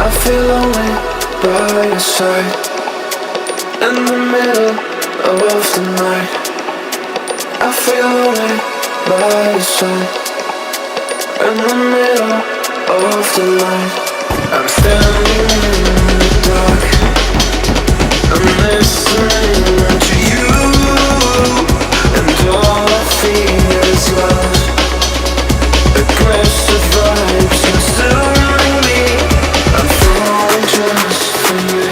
I feel lonely by your side. In the middle of the night, I feel lonely by your side. In the middle of the night, I'm standing in the dark. I'm listening to you, and all I feel is love. Aggressive vibes consuming me. I'm falling just for you.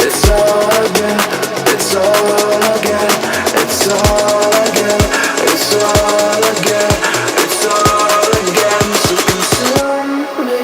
It's all I get, it's all I get, it's all I get, it's all I get, it's all I get. So consume me.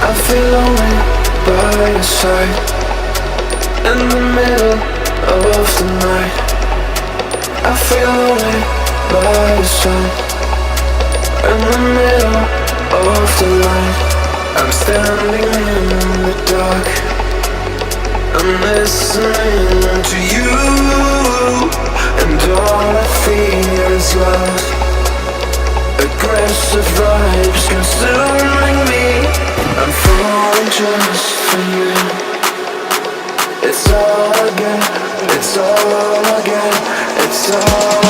I feel lonely by your side. In the middle of the night, I feel lonely by your side. In the middle of the light, I'm standing in the dark. I'm listening to you, and all I feel is love. Aggressive vibes consuming me. I'm falling just for you. It's all I get, it's all I get, it's all